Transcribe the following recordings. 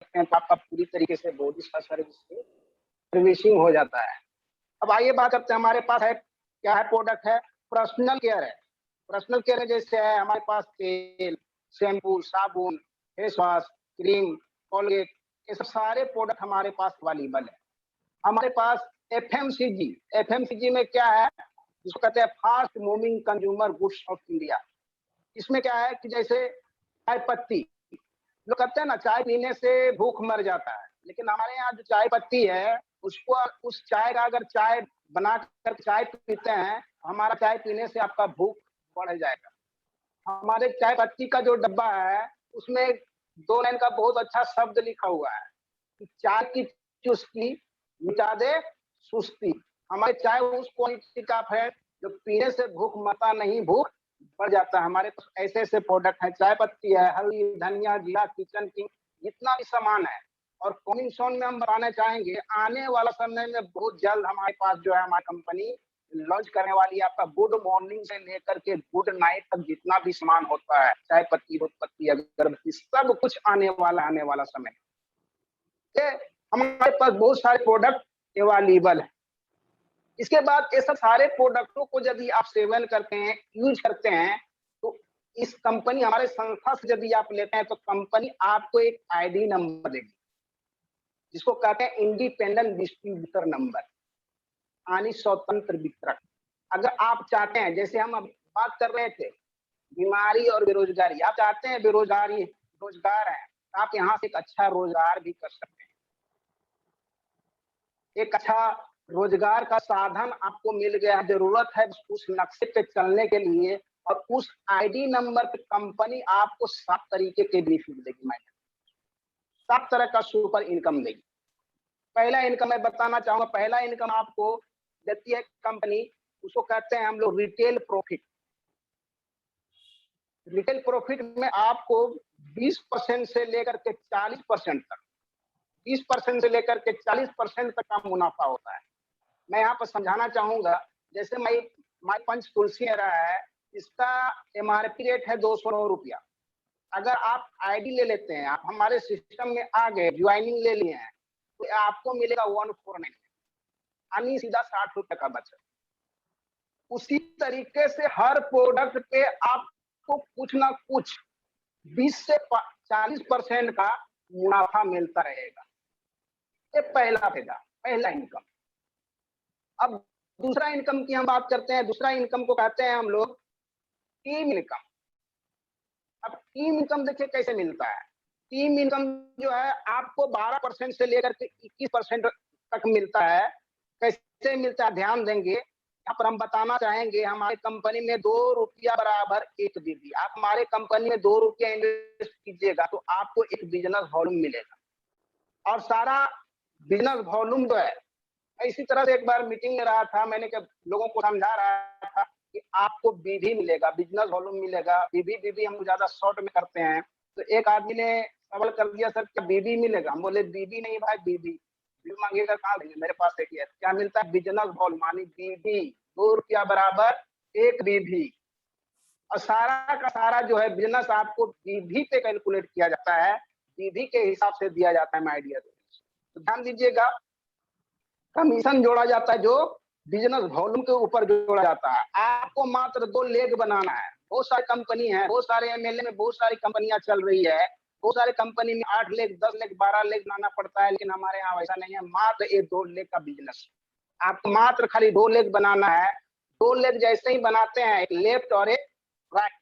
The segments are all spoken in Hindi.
हैं तो आपका पूरी तरीके से बॉडी का सर्विसिंग हो जाता है। अब आइए बात करते हैं, हमारे पास है क्या है प्रोडक्ट है, पर्सनल केयर है। पर्सनल केयर में जैसे है हमारे पास तेल, शैम्पू, साबुन, फेस वॉश, क्रीम, कोलगेट, ये सब सारे प्रोडक्ट हमारे पास अवेलेबल है। हमारे पास एफएमसीजी, एफएमसीजी में क्या है, जिसको कहते हैं fast moving consumer goods of India. इसमें क्या है कि जैसे चाय पत्ती, लोग कहते हैं ना चाय पीने से भूख मर जाता है, लेकिन हमारे यहाँ जो चाय पत्ती है उसको, उस चाय का अगर चाय बना कर चाय पीते हैं, हमारा चाय पीने से आपका भूख बढ़ जाएगा। हमारे चाय पत्ती का जो डब्बा है उसमें 2 लाइन का बहुत अच्छा शब्द लिखा हुआ है कि चाय की चुस्की मिटा दे सुस्ती। हमारे चाय उस क्वालिटी का है जो पीने से भूख मरता नहीं, भूख बढ़ जाता है। हमारे पास ऐसे ऐसे प्रोडक्ट है, चाय पत्ती है, हल्दी, धनिया, जीरा, किचन किंग, जितना भी सामान है। और कमिंग सोन में हम बताना चाहेंगे, आने वाला समय में बहुत जल्द हमारे पास जो है हमारी कंपनी लॉन्च करने वाली है आपका गुड मॉर्निंग से लेकर के गुड नाइट तक जितना भी सामान होता है, चाय पत्ती, दूध पत्ती, अगरबत्ती, सब कुछ आने वाला समय। हमारे पास बहुत सारे प्रोडक्ट अवेलेबल है। इसके बाद ये सब सारे प्रोडक्टों को यदि आप सेवन करते हैं, यूज करते हैं, तो इस कंपनी, हमारे संस्था से यदि आप लेते हैं तो कंपनी आपको एक आईडी नंबर देगी, जिसको कहते हैं इंडिपेंडेंट डिस्ट्रीब्यूटर नंबर, यानी स्वतंत्र वितरक। अगर आप चाहते हैं, जैसे हम अब बात कर रहे थे बीमारी और बेरोजगारी, आप चाहते हैं बेरोजगारी, रोजगार है, आप यहाँ से एक अच्छा रोजगार भी कर सकते हैं। एक अच्छा रोजगार का साधन आपको मिल गया है, जरूरत है उस नक्शे पे चलने के लिए, और उस आईडी नंबर पे कंपनी आपको 7 तरीके के बेनिफिट देगी, 7 तरह का सुपर इनकम देगी। पहला इनकम मैं बताना चाहूंगा, पहला इनकम आपको देती है कंपनी, उसको कहते हैं हम लोग रिटेल प्रॉफिट। रिटेल प्रॉफिट में आपको 20% से लेकर के 40% तक, 20% से लेकर के 40% तक का मुनाफा होता है। मैं यहाँ पर समझाना चाहूंगा, जैसे माई पंच तुलसी रहा है, इसका एमआरपी रेट है 209 रुपया। अगर आप आईडी ले लेते हैं, आप हमारे सिस्टम में आ गए, ज्वाइनिंग ले लिए हैं, तो आपको मिलेगा 149, यानी सीधा 60 रुपए का बचत। उसी तरीके से हर प्रोडक्ट पे आपको कुछ ना कुछ 20 से 40% का मुनाफा मिलता रहेगा। ये पहला फायदा, पहला इनकम। अब दूसरा इनकम की हम बात करते हैं। दूसरा इनकम को कहते हैं हम लोग टीम इनकम। अब टीम इनकम देखिए कैसे मिलता है। टीम इनकम जो है आपको 12% से लेकर के 21% तक मिलता है। कैसे मिलता है ध्यान देंगे, यहाँ पर हम बताना चाहेंगे, हमारे कंपनी में 2 रुपया बराबर 1 बीबी। आप हमारे कंपनी में 2 रुपया इन्वेस्ट कीजिएगा तो आपको एक बिजनेस वॉल्यूम मिलेगा। और सारा बिजनेस वॉल्यूम जो है, इसी तरह से एक बार मीटिंग में रहा था, मैंने लोगों को समझा रहा था कि आपको बीबी मिलेगा, बिजनेस वॉल्यूम मिलेगा। बीबी हम ज्यादा शॉर्ट में करते हैं। तो एक आदमी ने सवाल कर दिया, सर क्या बीबी मिलेगा? हम बोले बीबी नहीं भाई, बीबी मांगेगा कहाँ देंगे, मेरे पास एक है। क्या मिलता है? बिजनेस वॉल्यूम, यानी बीबी। 2 रुपया बराबर 1 बीबी। और सारा का सारा जो है बिजनेस आपको बीबी पे कैलकुलेट किया जाता है, बीबी के हिसाब से दिया जाता है माय डियर। तो ध्यान दीजिएगा, कमीशन जोड़ा जाता है जो बिजनेस वॉल्यूम के ऊपर जोड़ा जाता है। आपको मात्र 2 लेग बनाना है। बहुत सारी कंपनी है, बहुत सारे एमएलए में बहुत सारी कंपनियां चल रही है, बहुत सारे कंपनी में 8 लेग, 10 लेग, 12 लेग बनाना पड़ता है, लेकिन हमारे यहाँ वैसा नहीं है। मात्र ये 2 लेग का बिजनेस, आपको मात्र खाली 2 लेग बनाना है। 2 लेग जैसे ही बनाते हैं, एक लेफ्ट और एक राइट,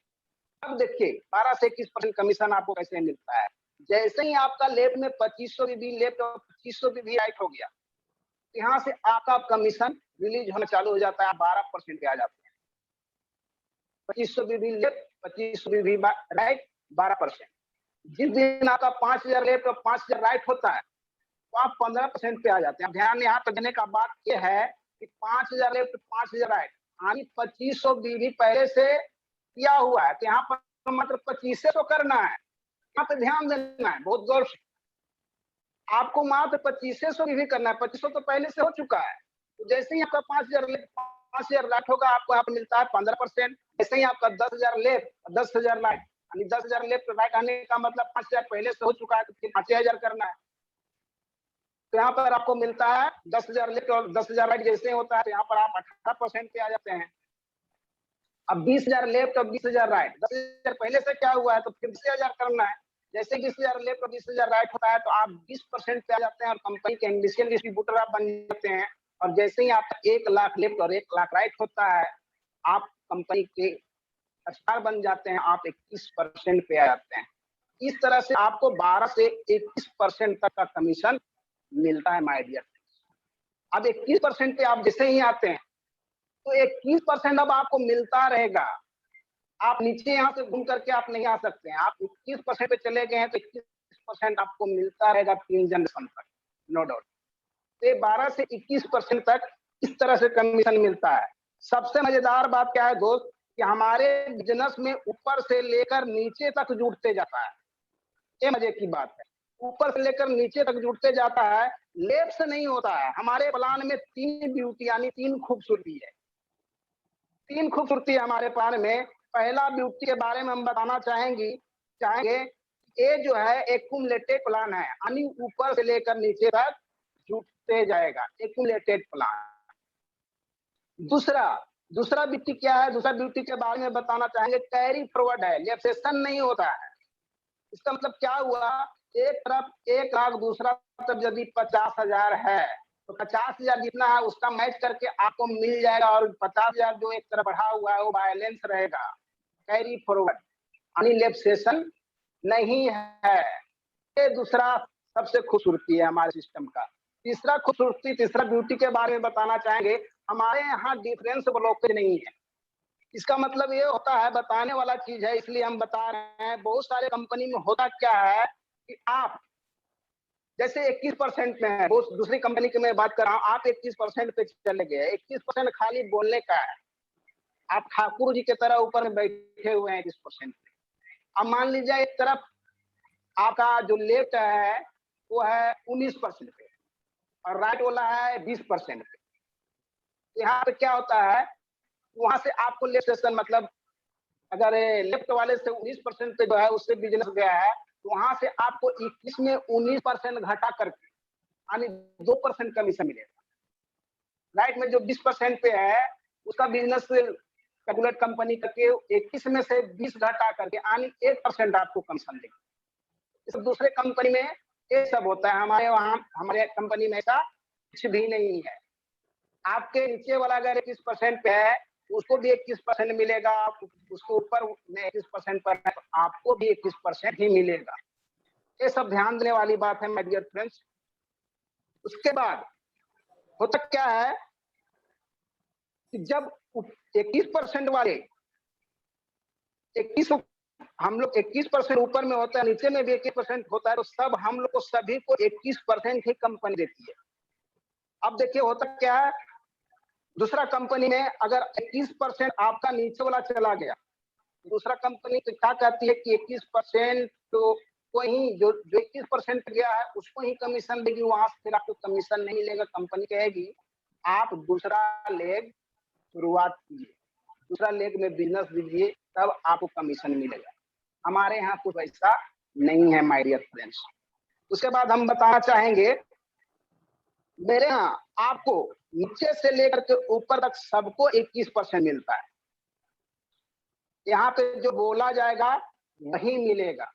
अब देखिए 12 से 21% कमीशन आपको कैसे मिलता है। जैसे ही आपका लेफ्ट में 2500 बीबी लेफ्ट और 2500 बीबी राइट हो गया, यहाँ से आपका कमीशन रिलीज होना चालू हो जाता है, 12% पे आ जाते हैं। 2500 बीबी लेफ्ट, 2500 बीबी राइट, 12%। जिस दिन आपका 5000 लेफ्ट और 5000 राइट होता है तो आप 15% पे आ जाते हैं। ध्यान यहाँ पर देने का बात यह है कि 5000 लेफ्ट, 5000 राइट, यानी 2500 बीबी पहले से किया हुआ है, तो यहाँ पर मात्र 2500 करना है। यहाँ पे ध्यान देना है बहुत गौर से, आपको मात्र 2500 भी करना है। 2500 तो पहले से हो चुका है। तो जैसे ही आपका 5000 लाख होगा, आपको यहाँ पर मिलता है 15%। जैसे ही आपका 10,000 लेफ्ट, 10,000 लाख, यानी 10,000 लेफ्ट राइट आने का मतलब 5,000 पहले से हो चुका है, तो फिर 5,000 करना है। तो यहाँ पर आपको मिलता है 10,000 लेफ्ट और 10,000 राइट जैसे होता है, तो यहाँ पर आप 18% पे आ जाते हैं। अब 20,000 लेफ्ट और 20,000 राइट, 10,000 पहले से क्या हुआ है, तो फिर 20,000 करना है। जैसे 20,000 लेफ्ट और 20,000 राइट होता है, तो आप 20% पे आ जाते हैं और कंपनी के इंडिशियल डिस्ट्रीब्यूटर आप बन जाते हैं। और जैसे ही आप 1 लाख लेफ्ट और 1 लाख राइट होता है, आप कंपनी के स्टार बन जाते हैं, आप 21% पे आ जाते हैं। इस तरह से आपको 12 से 21% तक का कमीशन मिलता है माय डियर। अब 21% पे आप जैसे ही आते हैं, तो 21% अब आपको मिलता रहेगा। आप नीचे यहाँ से घूम करके आप नहीं आ सकते हैं। आप 21% पे चले गए हैं, तो 21% आपको मिलता रहेगा 3 जनरेशन तक, नो डाउट। तो 12 से 21% तक इस तरह से कमीशन मिलता है। सबसे मजेदार बात क्या है दोस्त, कि हमारे बिजनेस में ऊपर से लेकर नीचे तक जुड़ते जाता है। ये मजे की बात है, ऊपर से लेकर नीचे तक जुड़ते जाता है, लेफ्ट से नहीं होता है। हमारे प्लान में 3 ब्यूटी यानी 3 खूबसूरती है। 3 खूबसूरती है हमारे प्लान में। पहला ब्यूटी के बारे में हम बताना चाहेंगे, ये जो है एक्युमुलेटेड प्लान है, यानी ऊपर से लेकर नीचे तक जुड़ते जाएगा, एक्युमुलेटेड प्लान। दूसरा ब्यूटी क्या है, दूसरा ब्यूटी के बारे में बताना चाहेंगे, कैरी फॉरवर्ड है, लेफ्सेशन नहीं होता है। इसका मतलब क्या हुआ, एक तरफ 1 लाख, दूसरा तरफ यदि 50,000 है, तो 50,000 जितना है उसका मैच करके आपको मिल जाएगा, और 50,000 जो एक तरफ बढ़ा हुआ है वो बैलेंस रहेगा। कैरी फॉरवर्ड यानी लेफ्सेशन नहीं है। ये दूसरा सबसे खूबसूरती है हमारे सिस्टम का। तीसरा ब्यूटी के बारे में बताना चाहेंगे, हमारे यहाँ डिफरेंस ब्लॉकेज नहीं है। इसका मतलब ये होता है, बताने वाला चीज है इसलिए हम बता रहे हैं। बहुत सारे कंपनी में होता क्या है कि आप जैसे 21% में है, दूसरी कंपनी की मैं बात कर रहा हूँ, आप 21% पे चले गए, 21% खाली बोलने का है। आप ठाकुर जी की तरह ऊपर में बैठे हुए हैं 21%। अब मान लीजिए एक तरफ आपका जो लेफ्ट है वो है 19% पे और राइट वाला है 20% पे। यहाँ पे क्या होता है, वहां से आपको लेफ्ट मतलब अगर लेफ्ट वाले से 19% पे जो है उससे बिजनेस गया है, तो वहां से आपको 21 में 19% घटा करके यानी 2% कमीशन मिलेगा। राइट में जो 20% पे है उसका बिजनेस कैलकुलेट कंपनी करके 21 में से 20 घटा करके यानी 1% आपको कमीशन देगा। इस दूसरे कंपनी में ये सब होता है, हमारे कंपनी में ऐसा कुछ भी नहीं है। आपके नीचे वाला अगर 21% पे है उसको भी 21% मिलेगा, उसको ऊपर में 21% पर है तो आपको भी 21% ही मिलेगा। ये सब ध्यान देने वाली बात है माय डियर फ्रेंड्स। उसके बाद होता क्या है कि जब 21% वाले 21 हम लोग 21% ऊपर में होता है, नीचे में भी 21% होता है, तो सब हम लोग को सभी को 21% ही कंपनी देती है। अब देखिए होता क्या है, दूसरा कंपनी में अगर 21% आपका नीचे वाला चला गया, दूसरा कंपनी तो क्या कहती है कि 21% तो वही जो 21% गया है उसको ही कमीशन देगी, वहां से फिर आपको कमीशन नहीं मिलेगा। कंपनी कहेगी आप दूसरा लेग शुरुआत कीजिए, दूसरा लेग में बिजनेस दीजिए, तब आपको कमीशन मिलेगा। हमारे यहाँ कुछ ऐसा नहीं है माय डियर फ्रेंड्स। उसके बाद हम बताना चाहेंगे, मेरे यहाँ आपको नीचे से लेकर के ऊपर तक सबको 21% मिलता है। यहाँ पे जो बोला जाएगा वही मिलेगा,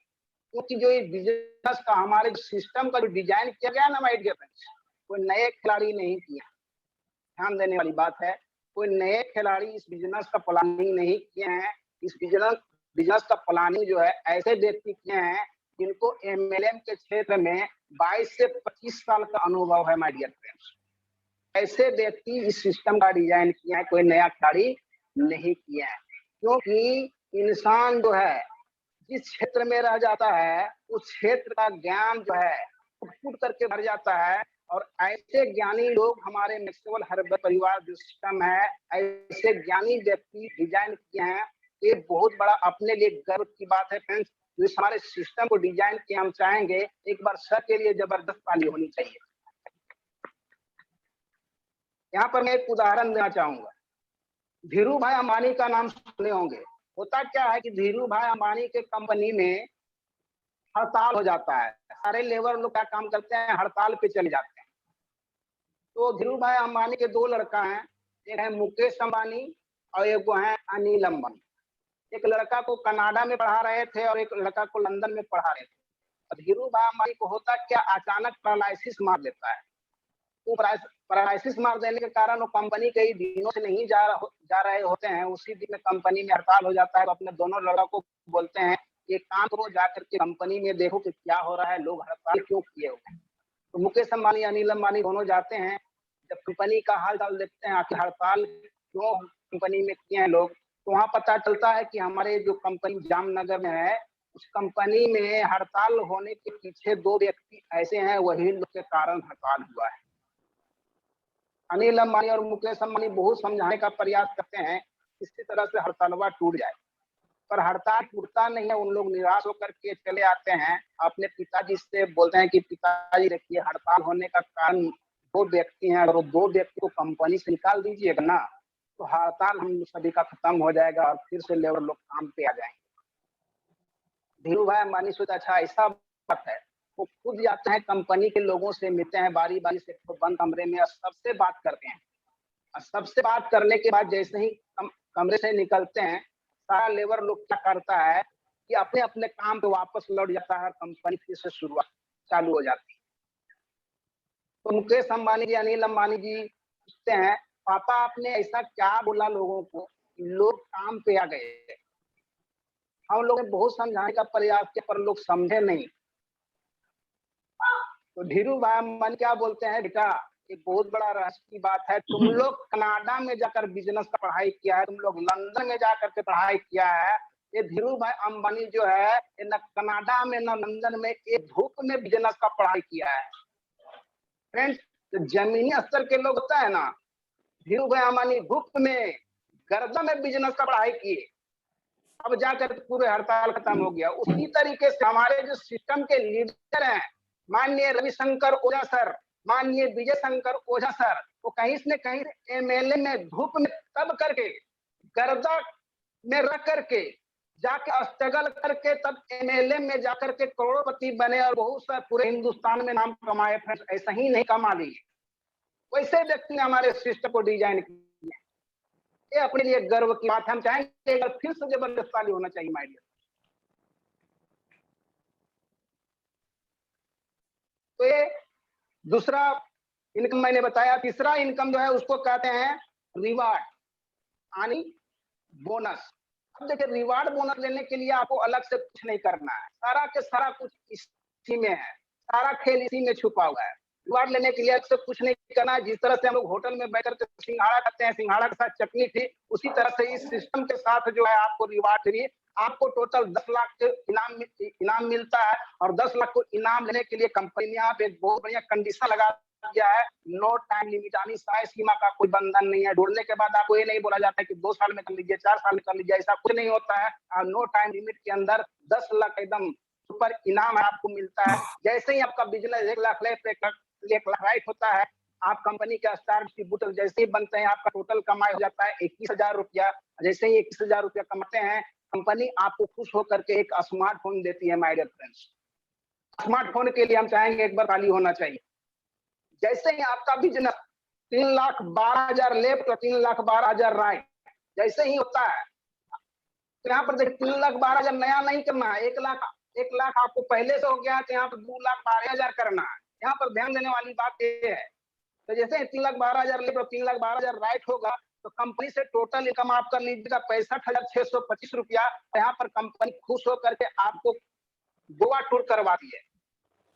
क्योंकि जो ये बिजनेस का हमारे सिस्टम का जो डिजाइन किया गया ना माय डियर फ्रेंड्स, कोई नए खिलाड़ी नहीं किया। ध्यान देने वाली बात है, कोई नए खिलाड़ी इस बिजनेस का प्लानिंग नहीं किए हैं। इस बिजनेस का प्लानिंग जो है ऐसे व्यक्ति किए हैं जिनको एमएलएम के क्षेत्र में 22 से 25 साल का अनुभव है माय डियर फ्रेंड्स। ऐसे व्यक्ति इस सिस्टम का डिजाइन किया है, कोई नया खिलाड़ी नहीं किया है। क्योंकि इंसान जो है जिस क्षेत्र में रह जाता है उस क्षेत्र का ज्ञान जो है फुट करके भर जाता है, और ऐसे ज्ञानी लोग हमारे मैक्सवेल हर्बल परिवार जो सिस्टम है, ऐसे ज्ञानी व्यक्ति डिजाइन किए हैं। ये बहुत बड़ा अपने लिए गर्व की बात है फ्रेंड्स। जो इस हमारे सिस्टम को डिजाइन किए, हम चाहेंगे एक बार सर के लिए जबरदस्त ताली होनी चाहिए। यहाँ पर मैं एक उदाहरण देना चाहूंगा। धीरू भाई अंबानी का नाम सुने होंगे, होता क्या है कि धीरू भाई अंबानी के कंपनी में हड़ताल हो जाता है, सारे लेबर लोग क्या काम करते हैं, हड़ताल पे चले जाते हैं। तो धीरू भाई अंबानी के दो लड़का हैं, एक है मुकेश अंबानी और एक वो है अनिल अंबानी। एक लड़का को कनाडा में पढ़ा रहे थे और एक लड़का को लंदन में पढ़ा रहे थे। और धीरू भाई अंबानी को होता क्या, अचानक पैरालिसिस मार देता है। वो पैरालिसिस मार देने के कारण वो कंपनी कई दिनों से नहीं जा रहे होते हैं। उसी दिन में कंपनी में हड़ताल हो जाता है। तो अपने दोनों लड़कों को बोलते हैं कि काम करो, जाकर के कंपनी में देखो कि क्या हो रहा है, लोग हड़ताल क्यों किए हुए हैं। तो मुकेश अंबानी अनिल अंबानी दोनों जाते हैं, जब कंपनी का हाल चाल देखते हैं, आखिर हड़ताल क्यों कंपनी में किए हैं लोग, तो वहां पता चलता है कि हमारे जो कंपनी जामनगर में है, उस कंपनी में हड़ताल होने के पीछे दो व्यक्ति ऐसे हैं, वही लोग के कारण हड़ताल हुआ है। अनिल अंबानी और मुकेश अंबानी बहुत समझाने का प्रयास करते हैं किसी तरह से हड़तालवा टूट जाए, पर हड़ताल टूटता नहीं है। उन लोग निराश होकर के चले आते हैं, अपने पिताजी से बोलते हैं कि पिताजी देखिए, हड़ताल होने का कारण दो व्यक्ति हैं, अगर वो दो व्यक्ति को कंपनी से निकाल दीजिएगा ना, तो हड़ताल हम सभी का खत्म हो जाएगा और फिर से लेबर लोग काम पे आ जाएंगे। धीरू भाई अंबानी सोचा अच्छा ऐसा बात है, वो खुद जाते हैं, कंपनी के लोगों से मिलते हैं, बारी बारी से बंद कमरे में सबसे बात करते हैं। और सबसे बात करने के बाद जैसे ही कमरे से निकलते हैं, सारा लेबर लोग क्या करता है कि अपने अपने काम पे वापस लौट जाता है, कंपनी फिर से शुरुआत चालू हो जाती है। तो मुकेश अंबानी जी अनिल अंबानी जी पूछते हैं, पापा आपने ऐसा क्या बोला लोगों को, लोग काम पे आ गए। हम लोगों ने बहुत समझाने का प्रयास किया पर लोग समझे नहीं। तो धीरू भाई अंबानी क्या बोलते हैं, बेटा एक बहुत बड़ा रहस्य की बात है, तुम लोग कनाडा में जाकर बिजनेस का पढ़ाई किया है, तुम लोग लंदन में जाकर के पढ़ाई किया है। ये धीरू भाई अंबानी जो है, न कनाडा में न लंदन में, एक धूप में बिजनेस का पढ़ाई किया है। फ्रेंड्स, तो जमीनी स्तर के लोग होता है ना, धीरू भाई अंबानी धूप में गर्दा में बिजनेस का पढ़ाई किए, अब जाकर पूरे हड़ताल खत्म हो गया। उसी तरीके से हमारे जो सिस्टम के लीडर हैं, माननीय रविशंकर ओझा सर, माननीय विजय शंकर ओझा सर, वो कहीं से कहीं एमएलए में धूप में तब करके, गर्दा में रख करके, जाके स्ट्रगल करके तब एमएलए में जाकर के करोड़पति बने और बहुत सा पूरे हिंदुस्तान में नाम कमाए। ऐसा ही नहीं कमा लिए, वैसे व्यक्ति ने हमारे सिस्टम को डिजाइन किया। ये अपने लिए गर्व की बात है। हम चाहेंगे फिर से जबरदस्त ताली होना चाहिए माय डियर। तो ये दूसरा इनकम मैंने बताया। तीसरा इनकम जो है उसको कहते हैं रिवार्ड यानी बोनस। अब देखिए, रिवार्ड बोनस लेने के लिए आपको अलग से कुछ नहीं करना है, सारा के सारा कुछ इसी में है, सारा खेल इसी में छुपा हुआ है। रिवार्ड लेने के लिए अलग से कुछ नहीं करना है। जिस तरह से हम लोग होटल में बैठकर के सिंघाड़ा खाते हैं, सिंघाड़ा के साथ चटनी थी, उसी तरह से इस सिस्टम के साथ जो है आपको रिवार्ड फ्री, आपको टोटल 10 लाख के इनाम मिलता है। और 10 लाख को इनाम लेने के लिए कंपनी ने यहाँ पे एक बहुत बढ़िया कंडीशन लगा दिया है, नो टाइम लिमिट, यानी समय सीमा का कोई बंधन नहीं है। जुड़ने के बाद आपको ये नहीं बोला जाता है कि 2 साल में कर लीजिए, 4 साल में कर लीजिए, ऐसा कुछ नहीं होता है। नो टाइम लिमिट के अंदर 10 लाख एकदम सुपर इनाम आपको मिलता है। जैसे ही आपका बिजनेस 1 लाख राइट होता है, आप कंपनी का स्टार डिस्ट्रीब्यूटर जैसे ही बनते हैं, आपका टोटल कमाई हो जाता है 21,000 रुपया। जैसे ही 21,000 रुपया कमाते हैं, कंपनी आपको खुश होकर के एक स्मार्टफोन देती है माय डियर फ्रेंड्स। स्मार्टफोन के लिए हम चाहेंगे एक बार ताली होना चाहिए। जैसे ही आपका बिजनेस 3,12,000 लेफ्ट और 3,12,000 राइट जैसे ही होता है, तो यहाँ पर देखिए 3,12,000 नया नहीं करना है, 1 लाख आपको पहले से हो गया है, तो यहाँ पर 2,12,000 करना है। यहाँ पर ध्यान देने वाली बात ये है, तो जैसे 3,12,000 लेफ्ट और 3,12,000 राइट होगा, तो कंपनी से टोटल इनकम आप कर लीजिएगा 65,625 रुपया। यहाँ पर कंपनी खुश होकर के आपको गोवा टूर करवाती है,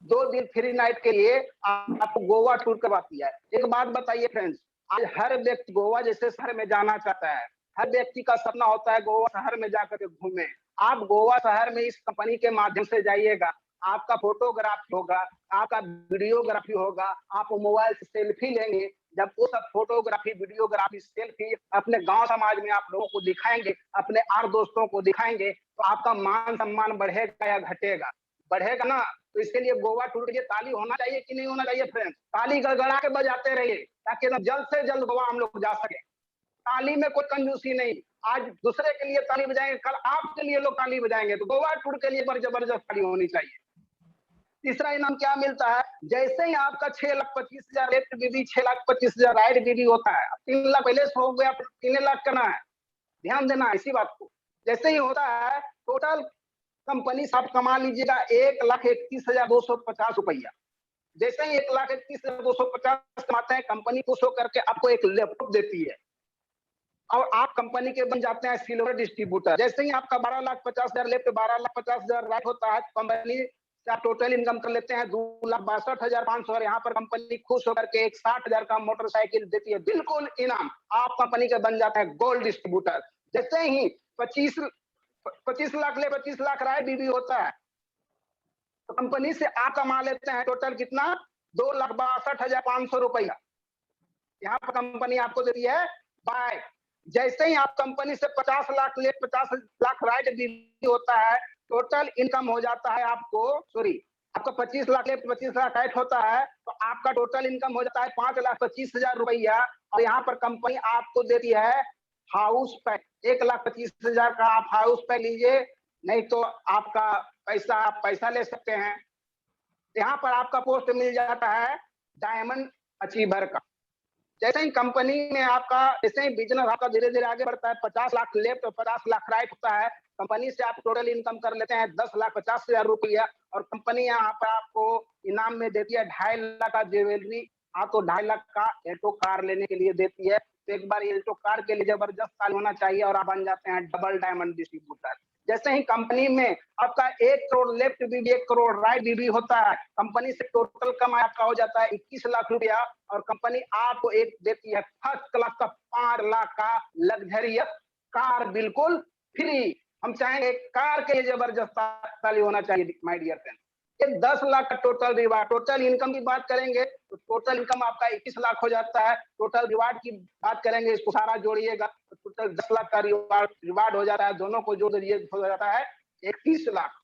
2 दिन फ्री नाइट के लिए आपको गोवा टूर करवाती है। एक बात बताइए फ्रेंड्स, आज हर व्यक्ति गोवा जैसे शहर में जाना चाहता है, हर व्यक्ति का सपना होता है गोवा शहर में जाकर के घूमे। आप गोवा शहर में इस कंपनी के माध्यम से जाइएगा, आपका फोटोग्राफी होगा, आपका वीडियोग्राफी होगा, आप मोबाइल से सेल्फी लेंगे। जब वो सब फोटोग्राफी, वीडियोग्राफी, सेल्फी अपने गांव समाज में आप लोगों को दिखाएंगे, अपने और दोस्तों को दिखाएंगे, तो आपका मान सम्मान बढ़ेगा या घटेगा? बढ़ेगा ना। तो इसके लिए गोवा टूर के लिए ताली होना चाहिए कि नहीं होना चाहिए फ्रेंड्स? ताली गड़गड़ा के बजाते रहिए ताकि जल्द से जल्द गोवा हम लोग जा सके। ताली में कोई कंजूसी नहीं। आज दूसरे के लिए ताली बजाएंगे, कल आपके लिए लोग ताली बजाएंगे। तो गोवा टूर के लिए जबरदस्त ताली होनी चाहिए। तीसरा इनाम क्या मिलता है, जैसे ही आपका 6,25,000 लेफ्ट बीबी, 6,25,000 राइट बीबी होता है, 3 लाख पहले से हो गया, 3 लाख करना है। ध्यान देना इसी बात को। जैसे ही होता है, टोटल कंपनी से आप कमा लीजिएगा 1,31,250 रुपया। जैसे ही 1,31,250 कमाते हैं, कंपनी खुश होकर के आपको एक लैपटॉप देती है और आप कंपनी के बन जाते हैं सिल्वर डिस्ट्रीब्यूटर। जैसे ही आपका 12,50,000 लेफ्ट, 12,50,000 राइट होता है, कंपनी से आप टोटल इनकम कर लेते हैं 2,62,500 और यहाँ पर कंपनी खुश होकर के एक 60,000 का मोटरसाइकिल देती है, बिल्कुल इनाम। आप कंपनी के बन जाते हैं गोल्ड डिस्ट्रीब्यूटर। जैसे ही 25 लाख ले, 25 लाख राइट बीबी होता है, तो कंपनी से आप कमा लेते हैं टोटल कितना, 2,62,500 रुपया। यहाँ पर कंपनी आपको देती है बाय। जैसे ही आप कंपनी से 50 लाख ले, 50 लाख राइट बीबी होता है, टोटल इनकम हो जाता है आपको, सॉरी, आपका 25 लाख ले, 25 लाख राइट होता है, तो आपका टोटल इनकम हो जाता है 5,25,000 रुपया। और यहाँ पर कंपनी आपको देती है हाउस पैक, 1,25,000 का आप हाउस पैक लीजिए, नहीं तो आपका पैसा, आप पैसा ले सकते हैं। यहाँ पर आपका पोस्ट मिल जाता है डायमंड अचीवर का। जैसे ही कंपनी में आपका, जैसे ही बिजनेस आपका धीरे धीरे आगे बढ़ता है, 50 लाख लेफ्ट और 50 लाख राइट होता है, कंपनी से आप टोटल इनकम कर लेते हैं 10,50,000 रुपया। और कंपनी यहाँ पर आपको इनाम में देती है 2.5 लाख का ज्वेलरी, आपको 2.5 लाख का एल्टो कार लेने के लिए देती है। तो एक बार एल्टो कार के लिए जबरदस्त साल होना चाहिए और आप बन जाते हैं डबल डायमंड डिस्ट्रीब्यूटर। जैसे ही कंपनी में आपका 1 करोड़ लेफ्ट बीबी, 1 करोड़ राइट बीबी होता है, कंपनी से टोटल कमाई आपका हो जाता है 21 लाख रुपया। और कंपनी आपको एक देती है फर्स्ट क्लास का 5 लाख का लग्जरियस कार, बिल्कुल फ्री। हम चाहेंगे कार के लिए जबरदस्त ताली होना चाहिए माय डियर फ्रेंड। ये 10 लाख का टोटल रिवार्ड। टोटल इनकम की बात करेंगे तो टोटल इनकम आपका 21 लाख हो जाता है। टोटल रिवार्ड की बात करेंगे, इसको सारा जोड़िएगा तो टोटल 10 लाख का रिवार्ड हो जाता है। दोनों को जोड़ दीजिए हो जाता है 31 लाख।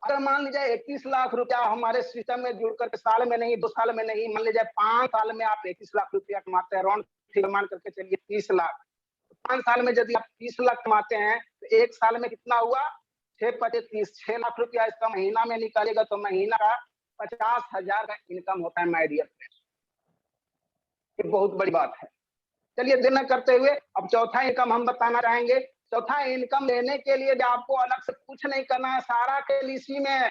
अगर मान लीजिए 31 लाख रुपया हमारे सिस्टम में जुड़ करके साल में नहीं, 2 साल में नहीं, मान लीजिए 5 साल में आप 31 लाख रुपया कमाते हैं, राउंड फिगर मान करके चलिए 30 लाख। 5 साल में यदि आप 30 लाख कमाते हैं तो 1 साल में कितना हुआ, 6/30, 6 लाख रुपया इसका महीना में निकालेगा तो महीना का 50,000 का इनकम होता है माय डियर फ्रेंड्स। ये बहुत बड़ी बात है। चलिए देर न करते हुए अब चौथा इनकम हम बताना चाहेंगे। चौथा इनकम लेने के लिए आपको अलग से कुछ नहीं करना है, सारा खेल इसी में,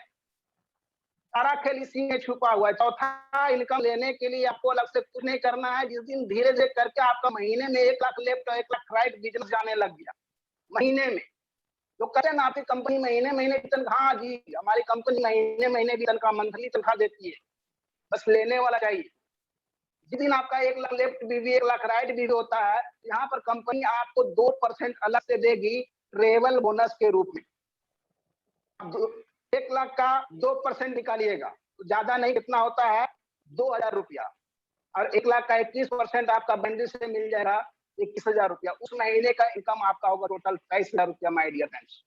सारा खेल इसी में छुपा हुआ है। चौथा इनकम लेने के लिए आपको अलग से कुछ नहीं करना है। जिस दिन धीरे धीरे करके आपका महीने में 1 लाख लेफ्ट और 1 लाख राइट बिजनेस जाने लग गया, महीने में जो कहते हैं ना आपकी कंपनी महीने महीने की तनख्वाह, हाँ जी हमारी कंपनी महीने महीने की तनख्वाह, मंथली तनख्वाह देती है, बस लेने वाला चाहिए। जिस दिन आपका 1 लाख लेफ्ट बीवी, 1 लाख राइट बीवी होता है, यहाँ पर कंपनी आपको 2% अलग से देगी ट्रेवल बोनस के रूप में। 1 लाख का 2% निकालिएगा तो ज्यादा नहीं, कितना होता है 2,000 रुपया। और 1 लाख का 21% आपका बंडी से मिल जाएगा 21,000 रुपया। उस महीने का इनकम आपका होगा टोटल 22,000 रुपया माय डियर फ्रेंड्स।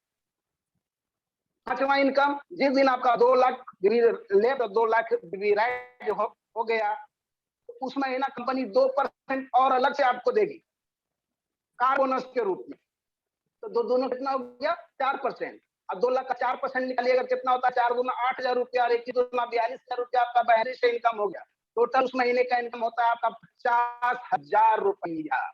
पांचवा इनकम, जिस दिन आपका 2 लाख लेफ्ट और 2 लाख राइट हो गया, तो उस महीना कंपनी 2% और अलग से आपको देगी कार बोनस के रूप में। तो दोनों कितना हो गया 4%। अब 2 लाख का 4% निकालिएगा कितना होता है, 4 गुना 8,000 रुपया और 21 गुना 42,000 रुपया आपका बाहरी से इनकम हो गया। टोटल उस महीने का इनकम होता है आपका 50,000 रुपया।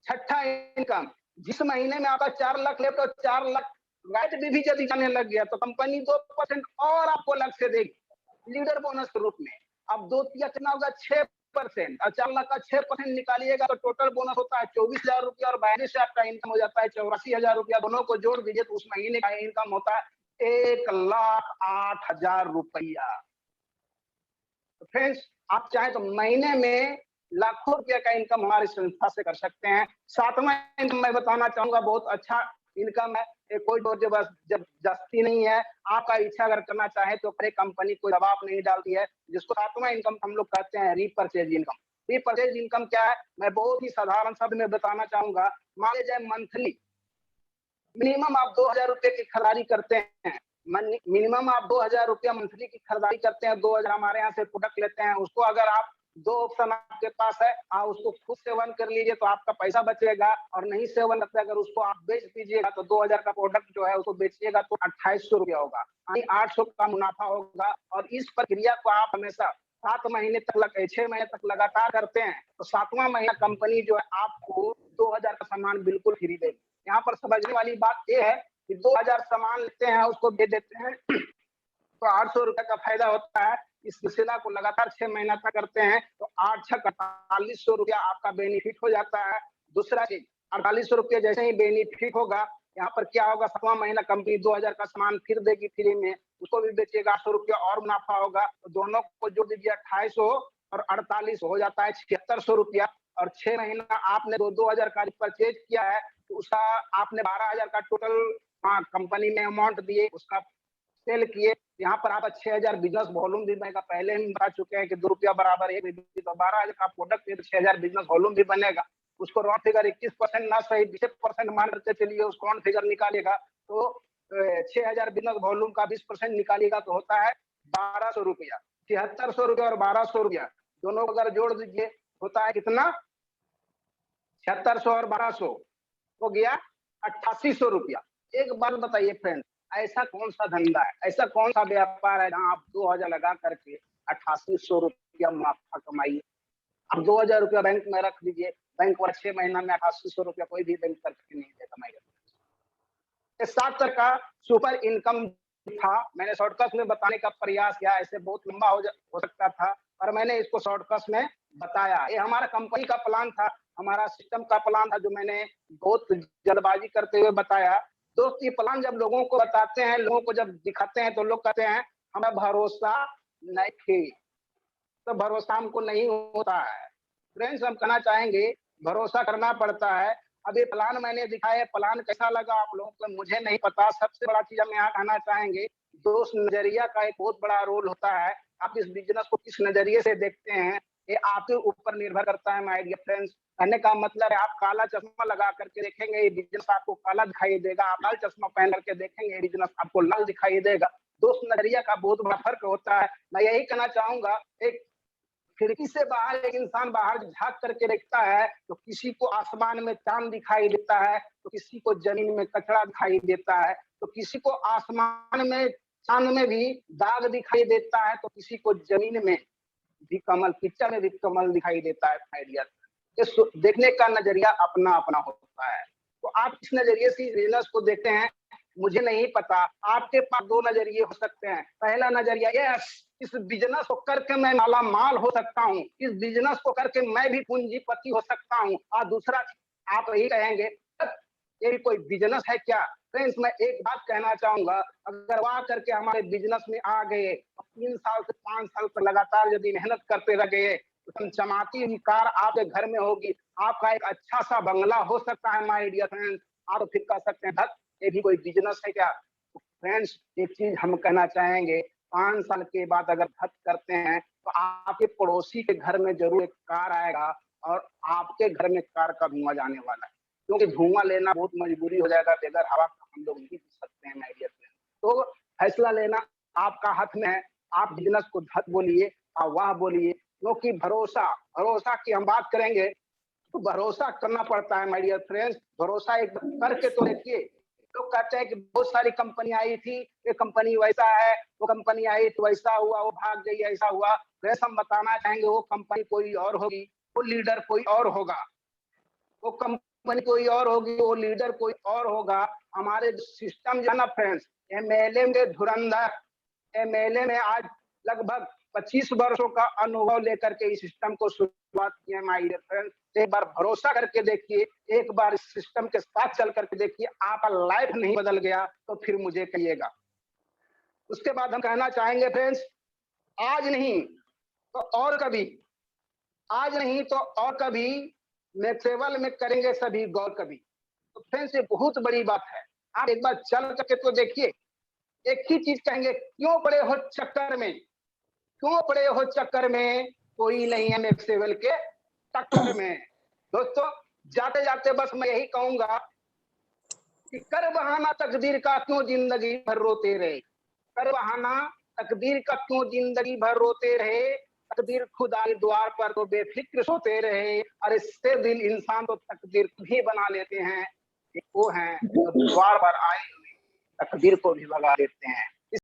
छठा इनकम, जिस महीने में आपका 4 लाख लेफ्ट और 4 लाख राइट भी यदि जाने लग गया तो कंपनी 2% और आपको अलग से देगी लीडर बोनस के रूप में। अब 2 कितना होगा 6%। और 4 लाख का 6% निकालिएगा तो टोटल बोनस होता है 24,000 रुपया और बाहरी से आपका इनकम हो जाता है 84,000 रुपया। दोनों को जोड़ दीजिए तो उस महीने का इनकम होता है 1,08,000 रुपया। तो फ्रेंड्स आप चाहे तो महीने में लाखों रुपया का इनकम हमारी संस्था से कर सकते हैं। सातवां इनकम मैं बताना चाहूंगा, बहुत अच्छा इनकम है, कोई जबरदस्ती नहीं है। आपका इच्छा अगर करना चाहे तो करे, कंपनी कोई दबाव नहीं डालती है। जिसको सातवां इनकम हम लोग कहते हैं रीपरचेज इनकम। रीपरचेज इनकम क्या है, मैं बहुत ही साधारण शब्द में बताना चाहूंगा। मान लीजिए मंथली मिनिमम आप 2,000 रुपए की खरीदारी करते हैं, मिनिमम आप 2,000 रुपया मंथली की खरीदारी करते हैं, 2,000 हमारे यहाँ से प्रोडक्ट लेते हैं, उसको अगर आप दो ऑप्शन आपके पास है, आप उसको खुद सेवन कर लीजिए तो आपका पैसा बचेगा, और नहीं सेवन करते अगर उसको आप बेच दीजिएगा तो 2000 का प्रोडक्ट जो है उसको बेचिएगा तो 2800 रुपया होगा, यानी 800 का मुनाफा होगा। और इस प्रक्रिया को आप हमेशा 7 महीने तक 6 महीने तक लगातार करते हैं तो 7वां महीना कंपनी जो है आपको 2000 का सामान बिल्कुल फ्री देगी। यहाँ पर समझने वाली बात ये है कि 2000 सामान लेते हैं उसको दे देते हैं तो 800 रुपए का फायदा होता है। इस सिलसिला को लगातार 6 महीना तक करते हैं तो 8 6 4800 रुपया आपका बेनिफिट हो जाता है। दूसरा चीज 4800 रुपया जैसे ही बेनिफिट होगा, यहाँ पर क्या होगा, 7वां महीना कंपनी 2000 का सामान फिर देगी फ्री में, उसको भी बेचिएगा 800 रुपया और मुनाफा होगा, तो दोनों को जोड़ दीजिए 2800 और 48 हो जाता है 7600 रुपया। और 6 महीना आपने 2000 का परचेज किया है तो उसका आपने 12000 का टोटल कंपनी में अमाउंट दिए, उसका सेल किए। यहाँ पर आप 6000 बिजनेस वॉल्यूम भी बनेगा, पहले हम बता चुके हैं कि 2 रुपया बराबर 1 तो 12000 का प्रोडक्ट है तो 6000 बिजनेस वॉल्यूम भी बनेगा। उसको रॉ फिगर 21% ना सही 20% मान करके चलिए, उसको ऑन फिगर निकालेगा तो 6000 बिजनेस वॉल्यूम का 20% निकालेगा तो होता है 1200 रुपया। 7600 रुपया और 1200 रुपया दोनों अगर जोड़ दीजिए होता है कितना, 7600 और 1200 हो गया 8800 रुपया। एक बात बताइए फ्रेंड, ऐसा कौन सा धंधा है, ऐसा कौन सा व्यापार है जहाँ आप 2000 लगा करके 8800 रुपया मुनाफा कमाइए। आप 2000 रुपया बैंक में रख दीजिए, बैंक वाला 6 महीना में 8800 रुपया कोई भी बैंक करके नहीं दे कमाएगा। इस 7 तरह का सुपर इनकम था, मैंने शॉर्टकट में बताने का प्रयास किया, ऐसे बहुत लंबा हो सकता था पर मैंने इसको शॉर्टकट में बताया। ये हमारा कंपनी का प्लान था, हमारा सिस्टम का प्लान था जो मैंने बहुत जल्दबाजी करते हुए बताया। दोस्त ये प्लान जब लोगों को बताते हैं, लोगों को जब दिखाते हैं तो लोग कहते हैं हमें भरोसा नहीं, तो भरोसा हमको नहीं होता है। फ्रेंड्स हम कहना चाहेंगे भरोसा करना पड़ता है। अब ये प्लान मैंने दिखाया, प्लान कैसा लगा आप लोगों को मुझे नहीं पता। सबसे बड़ा चीज हम यहाँ कहना चाहेंगे, दोस्त नजरिया का एक बहुत बड़ा रोल होता है। आप इस बिजनेस को किस नजरिए से देखते हैं ये आपके ऊपर निर्भर करता है माय डियर फ्रेंड्स। कहने का मतलब है आप काला चश्मा लगा करके देखेंगे ये बिजनेस आपको काला दिखाई देगा, आप लाल चश्मा पहन करके देखेंगे ये बिजनेस आपको लाल दिखाई देगा। दोस्त नजरिया का बहुत बड़ा फर्क होता है। मैं यही कहना चाहूंगा, एक खिड़की से बाहर एक इंसान बाहर झांक करके देखता है तो किसी को आसमान में चांद दिखाई देता है, तो किसी को जमीन में कचरा दिखाई देता है, तो किसी को आसमान में चांद में भी दाग दिखाई देता है, तो किसी को जमीन में भी कमल, पिक्चर में भी कमल दिखाई देता है। आइडिया देखने का नजरिया अपना अपना होता है। तो आप किस नजरिए से बिजनेस को देखते हैं मुझे नहीं पता। आपके पास दो नजरिए हो सकते हैं। पहला नजरिया यस इस बिजनेस को करके मैं माला माल हो सकता हूँ, इस बिजनेस को करके मैं भी पूंजीपति हो सकता हूँ। और दूसरा आप यही कहेंगे ये भी कोई बिजनेस है क्या। फ्रेंड्स मैं एक बात कहना चाहूंगा, अगर वहां करके हमारे बिजनेस में आ गए 3 साल से 5 साल तक लगातार यदि मेहनत करते रह गए तो चमचमाती हुई कार आपके घर में होगी, आपका एक अच्छा सा बंगला हो सकता है माय डियर फ्रेंड्स। आप फिर कह सकते हैं ये भी कोई बिजनेस है क्या। फ्रेंड्स एक चीज हम कहना चाहेंगे, 5 साल के बाद अगर खर्च करते हैं तो आपके पड़ोसी के घर में जरूर एक कार आएगा और आपके घर में कार का धुआं जाने वाला है, क्योंकि धुआं लेना बहुत मजबूरी हो जाएगा। बगैर हवा का हम लोग नहीं पी सकते हैं आइडिया से। तो फैसला लेना आपका हाथ में है। आप बिजनेस को धत बोलिए और वाह बोलिए, क्योंकि भरोसा भरोसा की हम बात करेंगे तो भरोसा करना पड़ता है माय डियर फ्रेंड्स। भरोसा एक करके तो देखिए। लोग कहते हैं कि बहुत सारी कंपनी आई थी, ये कंपनी वैसा है, वो कंपनी आई तो वैसा हुआ, वो भाग गई ऐसा हुआ। वैसे हम बताना चाहेंगे वो कंपनी कोई और होगी, वो लीडर कोई और होगा, वो कंपनी कोई और होगी, वो लीडर कोई और होगा। हमारे सिस्टम जो है ना फ्रेंड्स, एमएलए में धुरंधर, एमएलए में आज लगभग 25 वर्षों का अनुभव लेकर के इस सिस्टम को शुरुआत किया माय डियर फ्रेंड्स। एक बार भरोसा करके देखिए, एक बार इस सिस्टम के साथ चल करके देखिए, आपका लाइफ नहीं बदल गया तो फिर मुझे कहिएगा। उसके बाद हम कहना चाहेंगे फ्रेंड्स, आज नहीं तो और कभी, आज नहीं तो और कभी मैं केवल में करेंगे सभी गौर कभी। तो फ्रेंड्स ये बहुत बड़ी बात है, आप एक बार चल करके तो देखिए। एक ही चीज कहेंगे, क्यों पड़े हो चक्कर में, क्यों पड़े हो चक्कर में, कोई नहीं है मैक्सवेल के टक्कर में। दोस्तों जाते जाते बस मैं यही कहूंगा कि कर बहाना तकदीर का क्यों जिंदगी भर रोते रहे, कर बहाना तकदीर का क्यों जिंदगी भर रोते रहे। तकदीर खुद आई द्वार पर तो बेफिक्र सोते रहे, और इससे दिल इंसान तो तकदीर भी बना लेते हैं। वो हैं जो द्वार पर आए हुए तकदीर को भी भगा देते हैं।